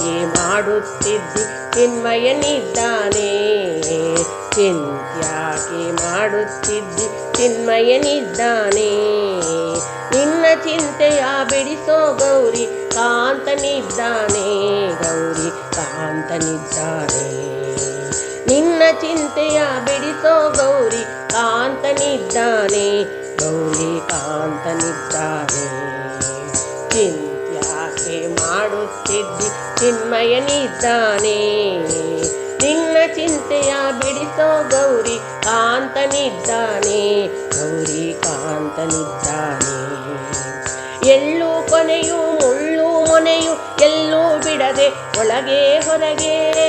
ಚಿಂತ್ಯಾಕೆ ಮಾಡುತ್ತಿದ್ದಿ ಚಿನ್ಮಯನಿದ್ದಾನೆ. ಚಿಂತ್ಯಾಕೆ ಮಾಡುತ್ತಿದ್ದಿ ಚಿನ್ಮಯನಿದ್ದಾನೆ. ನಿನ್ನ ಚಿಂತೆಯ ಬಿಡಿಸೋ ಗೌರಿ ಕಾಂತನಿದ್ದಾನೆ. ಗೌರಿ ಕಾಂತನಿದ್ದಾನೆ. ನಿನ್ನ ಚಿಂತೆಯ ಬಿಡಿಸೋ ಗೌರಿ ಕಾಂತನಿದ್ದಾನೆ. ಗೌರಿ ಕಾಂತನಿದ್ದಾನೆ. ಚಿಂತ್ಯಾಕೆ ಮಾಡುತ್ತಿದ್ದಿ ಚಿನ್ಮಯನಿದ್ದಾನೆ. ನಿನ್ನ ಚಿಂತೆಯ ಬಿಡಿಸೋ ಗೌರಿ ಕಾಂತನಿದ್ದಾನೆ. ಗೌರಿ ಕಾಂತನಿದ್ದಾನೆ. ಎಳ್ಳು ಕೊನೆಯು ಮುಳ್ಳು ಮೊನೆಯು ಎಲ್ಲೂ ಬಿಡದೆ ಒಳಗೆ ಹೊರಗೆ.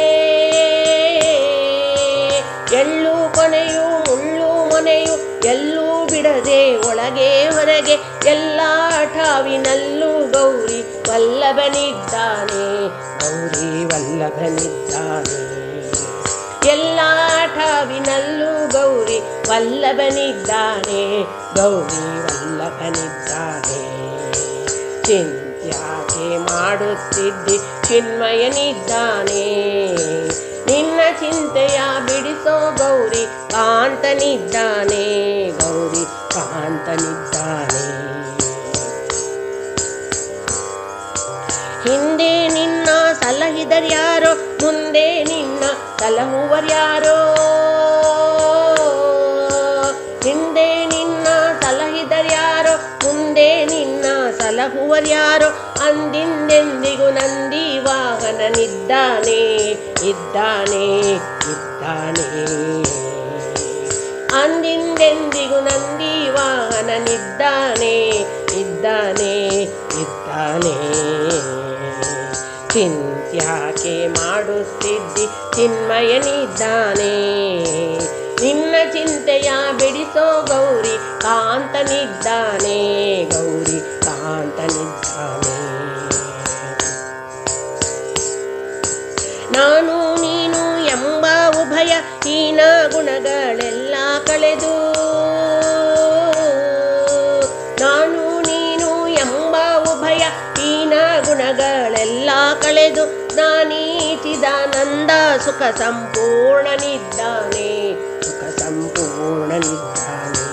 ಎಳ್ಳು ಕೊನೆಯು ಮುಳ್ಳು ಮೊನೆಯು ಎಲ್ಲೂ ಬಿಡದೆ ಒಳಗೆ ಹೊರಗೆ ಎಲ್ಲ ಠಾವಿನಲ್ಲೂ ಗೌರಿ ವಲ್ಲಭನಿದ್ದಾನೆ. ಗೌರಿ ವಲ್ಲಭನಿದ್ದಾನೆ. ಎಲ್ಲ ಠಾವಿನಲ್ಲೂ ಗೌರಿ ವಲ್ಲಭನಿದ್ದಾನೆ. ಗೌರಿ ವಲ್ಲಭನಿದ್ದಾನೆ. ಚಿಂತ್ಯಾಕೆ ಮಾಡುತ್ತಿದ್ದಿ ಚಿನ್ಮಯನಿದ್ದಾನೆ. ನಿನ್ನ ಚಿಂತೆಯ ಬಿಡಿಸೋ ಗೌರಿ ಕಾಂತನಿದ್ದಾನೆ. ಗೌರಿ ಕಾಂತನಿದ್ದಾನೆ. ಹಿಂದೆ ನಿನ್ನ ಸಲಹಿದರ್ಯಾರೋ ಮುಂದೆ ನಿನ್ನ ಸಲಹುವರ್ಯಾರೋ. ಹಿಂದೆ ನಿನ್ನ ಸಲಹಿದರ್ಯಾರೋ ಮುಂದೆ ನಿನ್ನ ಸಲಹುವರ್ಯಾರೋ. ಅಂದಿಂದೆಂದಿಗೂ ನಂದಿ ವಾಹನನಿದ್ದಾನೆ. ಇದ್ದಾನೆ ಇದ್ದಾನೆ. ಅಂದಿಂದೆಂದಿಗೂ ನಂದಿ ವಾಹನನಿದ್ದಾನೆ. ಇದ್ದಾನೆ ಇದ್ದಾನೆ. ಚಿಂತ್ಯಾಕೆ ಮಾಡುತ್ತಿದ್ದಿ ಚಿನ್ಮಯನಿದ್ದಾನೆ. ನಿನ್ನ ಚಿಂತೆಯ ಬಿಡಿಸೋ ಗೌರಿ ಕಾಂತನಿದ್ದಾನೆ. ಗೌರಿ ಕಾಂತನಿದ್ದಾನೆ. ನಾನು ನೀನು ಎಂಬ ಉಭಯ ಹೀನ ಗುಣಗಳೆಲ್ಲ ಕಳೆದು. ನಾನು ನೀನು ಎಂಬ ಉಭಯ ಹೀನ ಗುಣಗಳೆಲ್ಲ ಕಳೆದು ಜ್ಞಾನೀಚಿದಾನಂದ ಸುಖ ಸಂಪೂರ್ಣನಿದ್ದಾನೆ. ಸುಖ ಸಂಪೂರ್ಣನಿದ್ದಾನೆ.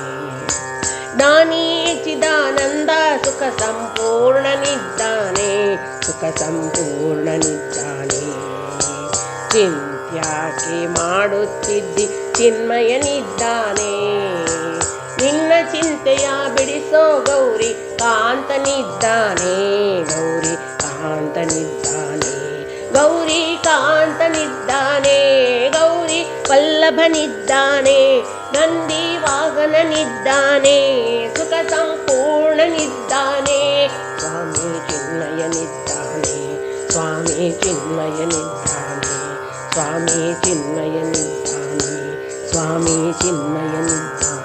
ಜ್ಞಾನೀಚಿದಾನಂದ ಸುಖ ಸಂಪೂರ್ಣನಿದ್ದಾನೆ. ಸುಖ ಸಂಪೂರ್ಣನಿದ್ದಾನೆ. ಚಿಂತ್ಯಾಕೆ ಮಾಡುತ್ತಿದ್ದಿ ಚಿನ್ಮಯನಿದ್ದಾನೆ. ನಿನ್ನ ಚಿಂತೆಯ ಬಿಡಿಸೋ ಗೌರಿ ಕಾಂತನಿದ್ದಾನೆ. ಗೌರಿ ಕಾಂತನಿದ್ದಾನೆ. ಗೌರಿ ಕಾಂತನಿದ್ದಾನೆ. ಗೌರಿ ವಲ್ಲಭನಿದ್ದಾನೆ. ನಂದಿ ವಾಹನನಿದ್ದಾನೆ. ಸುಖ ಸಂಪೂರ್ಣನಿದ್ದಾನೆ. ಸ್ವಾಮಿ ಚಿನ್ಮಯನಿದ್ದಾನೆ. ಸ್ವಾಮಿ ಚಿನ್ಮಯನಿದ್ದಾನೆ. ಸ್ವಾಮಿ ಚಿನ್ಮಯನಿದ್ದಾನೆ. ಸ್ವಾಮಿ ಚಿನ್ಮಯನಿದ್ದಾನೆ.